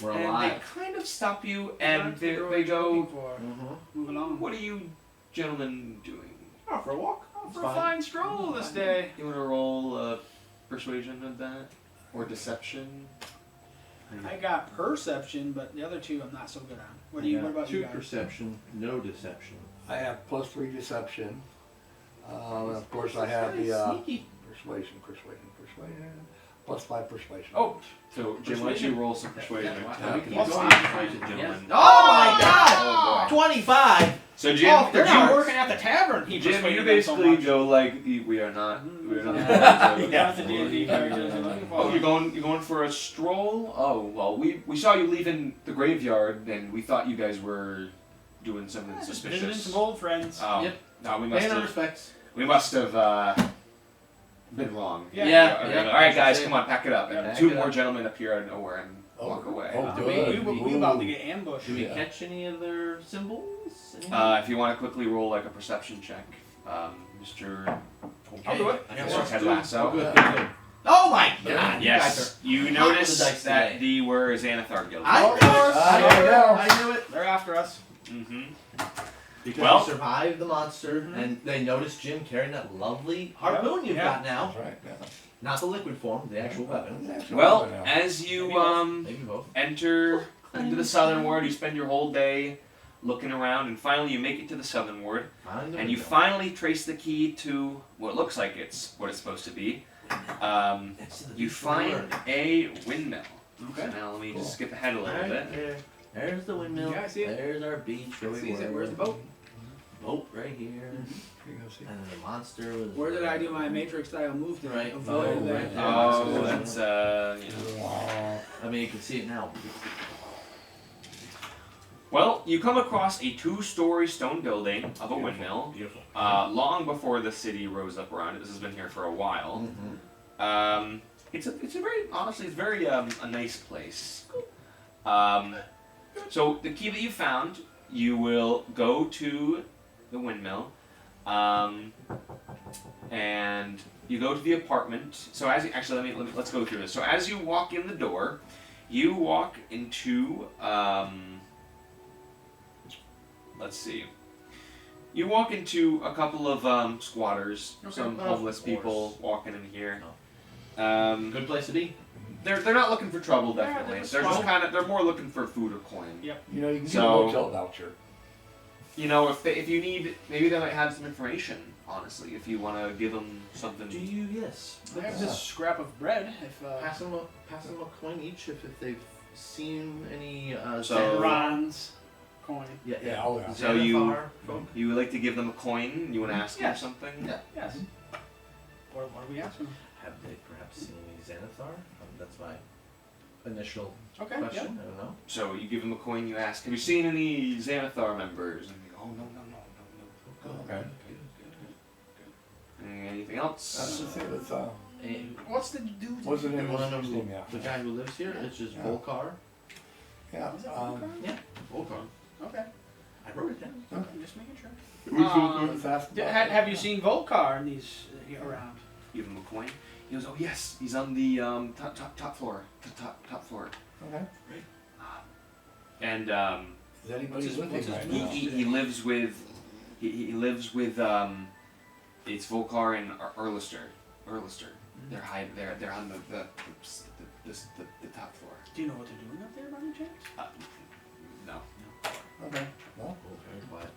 We're And alive. they kind of stop you, and That's they what they we're go, looking for. Mm-hmm. Move along. "What are you gentlemen doing? Oh, for a walk. For a fine stroll this day. You want to roll persuasion of that? Or deception?" I got perception, but the other two I'm not so good on. What about you Two guys? perception, no deception. I have +3 deception. And of course, I have the Sneaky. persuasion. +5 persuasion. Oh, so Jim, why don't you roll some persuasion? Yeah, we can Plus go on five, persuasion, gentlemen. Oh my God! Oh, boy. 25. So Jim, Off the They're not charts. working at the tavern. He Jim, persuaded you them so basically much. go like, we are not the Not the D&D characters I'm looking for. Oh, you're going for a stroll? Oh, well, we saw you leaving the graveyard, and we thought you guys were doing something Just visiting suspicious. some old friends. Oh, Yep. no, we Paying our must respects. have been wrong. Yeah. Yeah. All right, guys, come on, pack it up. And Pack two it more up. gentlemen appear out of nowhere and walk away. Oh, Uh, good. We about to get ambushed. Do we Yeah. catch any of their symbols? If you want to quickly roll like a perception check, Mr. I'll do it. I got Mr. one. Ted Lasso. Good, good, good. Oh my God! Yes, you hot noticed with the dice that today. they were Xanathar Guild. I knew it! There you go. I knew it! They're after us. Mm-hmm. Because Well- we survived the monster, Mhm. and they noticed Jim carrying that lovely harpoon you've Yeah. got now. That's right. Yeah. Not the liquid form, the actual weapon. That's Well, right now. as you Maybe both. Maybe both. enter into the southern ward, you spend your whole day looking around, and finally you make it to the southern ward, Find the and you window. finally trace the key to what looks like it's what it's supposed to be. Next to the You beach find ward. a windmill. Okay. So now let me Cool. just skip ahead a little Right bit. there. There's the windmill. Yeah, I see it. There's our beach. Where we See it? were. Where's the boat? Boat right here. Here you go, see? And then the monster was. Where did I do my Matrix style move to Right. avoid Oh, that? right there. Oh, that's you know. Wow. I mean, you can see it now. Well, you come across a 2-story stone building of a windmill. Beautiful. Long before the city rose up around it. This has been here for a while. Mm-hmm. It's a very honestly it's very a nice place. So the key that you found, you will go to the windmill, and you go to the apartment. So as you, actually let's go through this. So as you walk in the door, you walk into let's see. You walk into a couple of squatters, Okay. some Of homeless people course. walking in here. Good place to be. They're not looking for trouble, Yeah, definitely. they're They're just small. they're more looking for food or coin. Yep. You know, you can get So- a motel voucher. You know, if you need, maybe they might have some information. Honestly, if you want to give them something. Do you? Yes. I have this scrap of bread. If Pass them a coin each if they've seen any. So- bronze coin. Yeah. Yeah, oh yeah. So you- Xanathar folk? You would like to give them a coin? You want to ask Yes. them something? Yeah. Yes. What are we asking? Have they perhaps seen any Xanathar? That's my initial Okay. question. Yep. I don't know. So you give them a coin. You ask, "Have you seen any Xanathar members?" And they go, "Oh no. Okay. Anything That's else?" the thing that's, And What's the dude? what's the name one of of his them, name, the yeah. guy who lives here, it's just Yeah. Volcar. Yeah, Is that Volcar? Yeah, Volcar. Okay. I wrote it down. I'm just making sure. let's ask about Have you seen Volcar in these around? Give him a coin. He goes, "Oh yes, he's on the top floor. Top floor." Okay. And Is anybody What's with his- him right he, now? he, he lives with he lives with it's Volcar and Erlister. They're on the top floor. Do you know what they're doing up there by any chance? No. Okay. Well, Very quiet.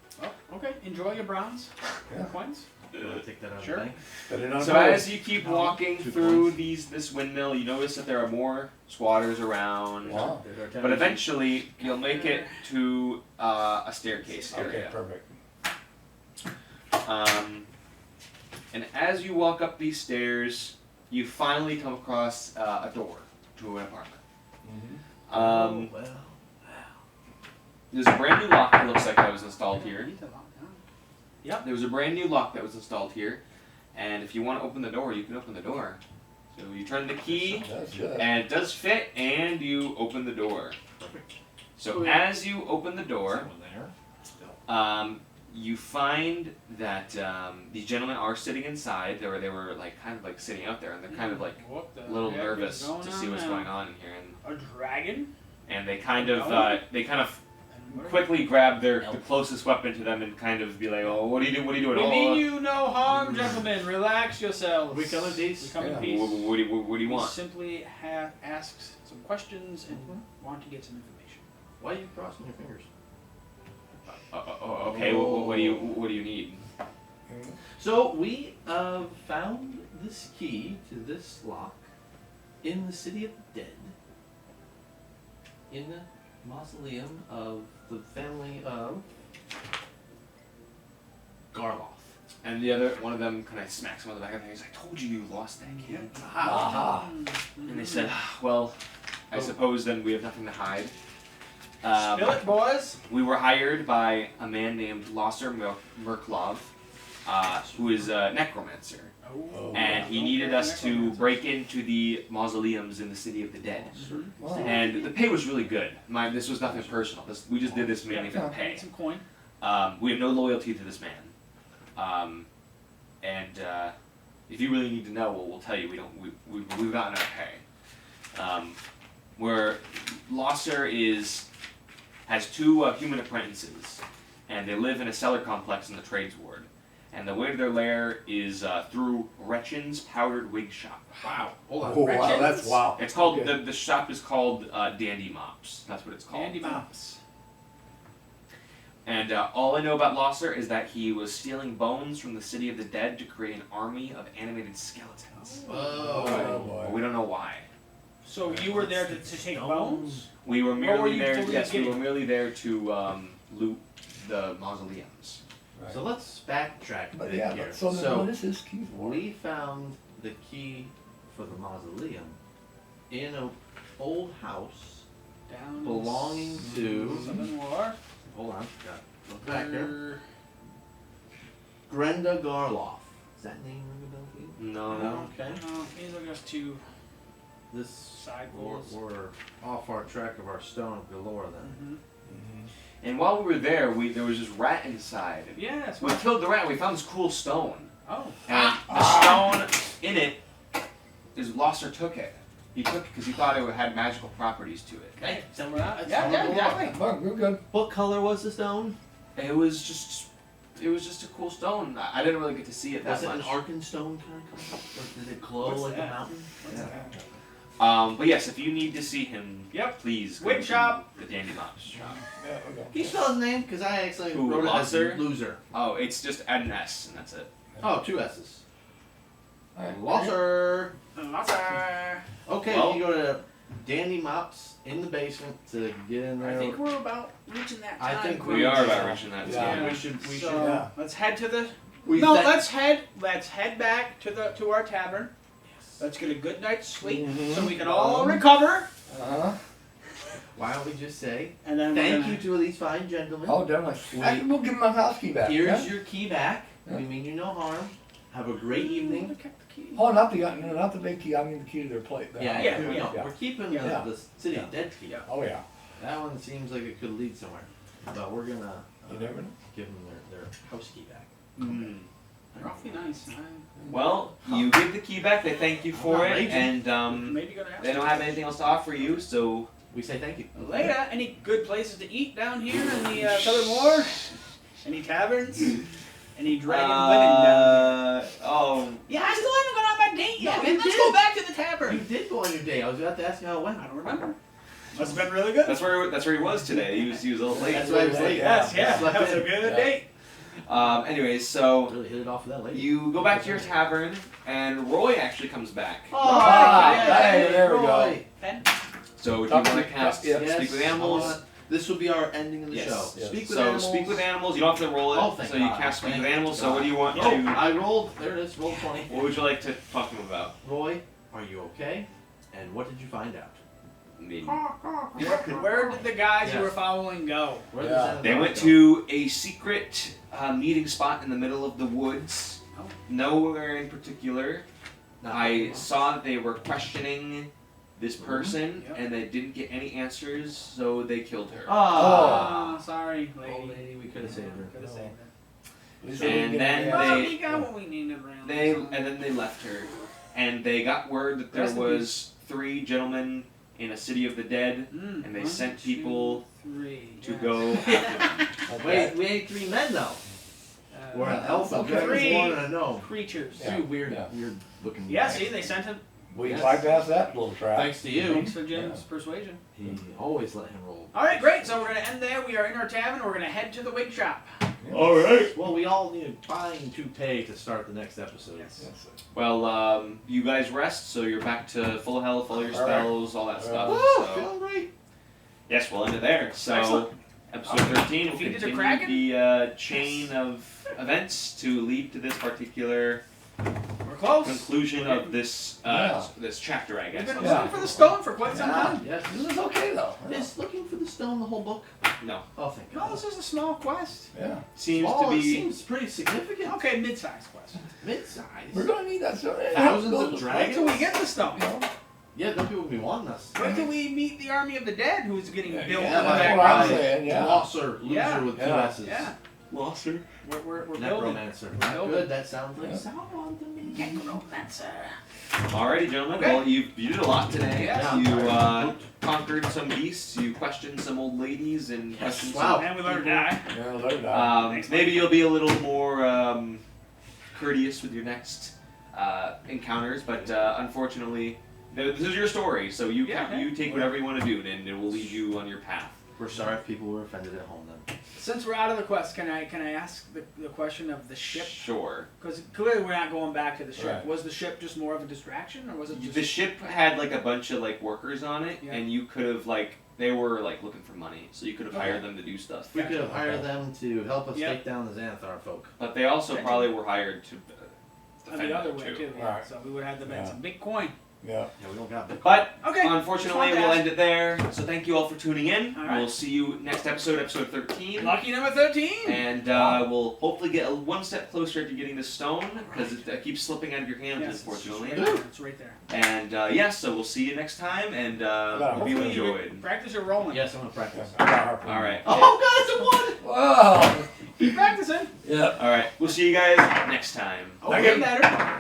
Oh, okay. Enjoy your bronze yeah. coins. Wanna take that out Sure. of the bank? Spend it on So toys. as you keep walking 2 through points. this windmill, you notice that there are more squatters around. Wow. There's our But 10. eventually, you'll make it to a staircase Okay, area. perfect. And as you walk up these stairs, you finally come across a door to an apartment. Oh, well. There's a brand new lock that looks like that was installed here. Need to lock down. There was a brand new lock that was installed here, and if you want to open the door, you can open the door. So you turn the key, That's good. and it does fit, and you open the door. Perfect. So Okay. as you open the door, Someone there. you find that these gentlemen are sitting inside. They were like kind of like sitting out there, and they're kind of like What the a little heck nervous is going to see on what's now? going on in here, A dragon? and they kind of And what- quickly grab the closest weapon to them and kind of be like, "Oh, what are you doing? What are you doing? We Oh, mean you no harm, gentlemen. Relax yourselves. We come in peace. We come in Yeah. peace. what do you We want?" simply asked some questions and want to get some information. Why are you crossing your fingers? Okay, what do you need? So we found this key to this lock in the city of the dead, in the mausoleum of the family of Garloff. And the other one of them kind of smacks him on the back of the head. He's like, "Told you lost that key." Aha. And they said, "Well, I suppose then we have nothing to hide." Spill it, boys. We were hired by a man named Losser Merklov, who is a necromancer, Oh. and he needed us to break into the mausoleums in the city of the dead. Wow. And the pay was really good. This was nothing personal. We just did this mainly for the pay. Some coin. We have no loyalty to this man, and if you really need to know, we'll tell you. We've gotten our pay. Where Losser has 2 human apprentices, and they live in a cellar complex in the trades ward. And the way to their lair is through Wretchen's Powdered Wig Shop. Wow. Hold on. Oh, wow, that's wow. It's called Okay. the shop is called Dandy Mops. That's what it's called. Candy mops. And all I know about Losser is that he was stealing bones from the city of the dead to create an army of animated skeletons. Oh, But boy. we don't know why. So you were there to take bones? We were were merely you there. fully Yes, we getting? were merely there to loot the mausoleums. Right. So let's backtrack a But bit yeah, here. but so then what is his key for? we found the key for the mausoleum in an old house Down belonging to. Southern War. Hold on, got look back here. Grenda Garloff. Is that name ring a bell to you? No. No. Okay. These are just two This side we're, walls. we're off our track of our stone galore then. Mm-hmm. And while we were there, there was this rat inside. Yes. We killed the rat. And we found this cool stone, Oh. and the stone in it is Losser took it. He took it because he thought it had magical properties to it. Okay. Tell me that. Yeah, exactly. Oh, we're good. What color was the stone? It was just a cool stone. I didn't really get to see it that Was it much. an Arkenstone kind of color? Or did it glow What's like that? a mountain? What's Yeah. that? But yes, if you need to see him, Yep. please go Wig to shop. the Dandy Mops shop. Yeah, we're good. Can you spell his name? Because I actually Who, wrote it as Loser? loser. Oh, it's just add an S and that's it. Oh, 2 S's. All right. Loser. Loser. Okay, Well- you go to Dandy Mops in the basement to get in there. I think we're about reaching that time. I think We are about reaching that. Yeah. time. we should. So Yeah. let's head to the. We No, thank- let's head back to our tavern. Let's get a good night's sleep Mhm. so we can all recover. Uh-huh. Why don't we just say And then we're thank gonna- you to these fine gentlemen? Oh, definitely. Wait. Actually, we'll give him my house key back. Here's yeah? your key back. Yeah. We mean you no harm. Have a great I evening. would've kept the key. Oh, not the big key. I mean the key to their plate. the Yeah, house. yeah, yeah, we know. yeah. We're keeping Yeah. the city Yeah. dead key. Yeah. Oh yeah. That one seems like it could lead somewhere. But we're gonna You never know. give them their house key back. Mm. They're awfully nice. Well, you give the key back. They thank you for not it, raging. and I'm maybe gonna have they don't have anything else to offer you. So We say thank you. Later, any good places to eat down here in the Southern War? Any taverns? Any dragon women down here? Oh, Yeah, I still haven't gone on my date yet. No, man. you Let's did. go back to the You tavern. did go on your day. I was about to ask you how it went. I don't remember. Must have been really good. that's where he was today. He was a little late. That's why I was late. Yes, yeah. Slept That was a in. good Yeah. date. Anyways, so Really hit it off with that lady. you go back to your tavern, and Roy actually comes back. Oh, hey, there we go. Roy. Pen? So do you Talk want to to- cast yeah. Speak with Animals? I wanna- This will be our ending of the Yes. show. Yes. Speak with So animals. Speak with Animals. You don't have to roll it. Oh, thank so you God. cast Speak Thank with Animals. So what do you want Oh, to? I rolled. There it is. Roll 20. What would you like to talk to him about? Roy, are you okay? And what did you find out? Maybe. Where did the guys you Yes. were following go? Where Yeah. does that They went go? to a secret meeting spot in the middle of the woods. Oh. Nowhere in particular. Not I that saw that they were questioning this person, Yep. and they didn't get any answers, so they killed her. Ah. Oh, sorry, Oh, lady. lady, we could have saved her. Could have saved her. At least they didn't And get then any Well, answers. we got what we needed around. And then they left her, and they got word that there Rest in was 3 gentlemen in a city of the dead and they sent people to yes. go after them. Wait, we ain't 3 men though. We're an elf, a Okay. dragon, Three. one, and a gnome. creatures. Yeah. 2 weird, Yeah. weird looking. Yeah, guys. see, they sent him. We Yes. bypassed that little trap. Thanks to you. Thanks for Jim's persuasion. He always let him roll. All right, great. So we're gonna end there. We are in our tavern. We're gonna head to the wig shop. Alright. Well, we all need a fine toupee to start the next episode. Yes. Yes, sir. Well, you guys rest, so you're back to full health, all your All right. spells, all that stuff. Woo! So, Feeling great. yes, we'll end it there. So, Excellent. episode 13 will Defeated a continue kraken? the chain of events to lead to this particular We're close. conclusion of this Yeah. this chapter, I We've guess. been Yeah. looking for the stone for quite some time. Yes. This is okay though. Is looking for the stone the whole book? No, Oh, thank No, God. this is a small quest. Yeah. seems Small, to it be. seems pretty significant. Okay, mid-sized quest. Mid-size. We're gonna need that stone. Thousands Build of the- dragons? Wait till we get the stone. You know? Yeah, them people will be wanting us. Wait till we meet the army of the dead, who's getting built. Yeah, in the that's what I'm background. saying. Yeah. Losser, loser Yeah. with 2 Yeah. S's. Yeah, Losser. we're building. Necromancer. Not Building. good. That sounds like Yeah. Sauron to me. Necromancer. Alrighty, gentlemen. Okay. Well, you did a lot today. Yeah. You conquered some beasts. You questioned some old ladies and Yes, questioned wow. And we let her die. Yeah, let her die. some. Maybe you'll be a little more courteous with your next encounters, but unfortunately, this is your story, so you take whatever you want to do, and it will lead you on your path. We're sorry if people were offended at home then. Since we're out of the quest, can I ask the question of the ship? Sure. Because clearly we're not going back to the ship. Right. Was the ship just more of a distraction, or was it just... The ship had like a bunch of like workers on it, Yeah. and you could have like they were like looking for money, so you could have Okay. hired them to do stuff. We could have hired them to help us Yep. take down the Xanathar folk. But they also Okay. probably were hired to defend the other them, way, too. too. Yeah. Right. So we would have to bet Yeah. some big coin. Yeah. Yeah, we don't got big. But Okay. unfortunately, Just wanted to we'll ask. end it there. So thank you all for tuning in. All right. We'll see you next episode, episode 13. Lucky number 13! And we'll hopefully get one step closer to getting the stone, because it keeps slipping out of your hands, Yes, it's just unfortunately. right there. It's right there. And so we'll see you next time, and hope you Hopefully enjoyed. Practice your rolling. Yes, I'm gonna practice. I got harpoon. All right. Oh, God, it's a 1! Wow. Keep practicing. Yeah. All right. We'll see you guys next time. Hopefully better.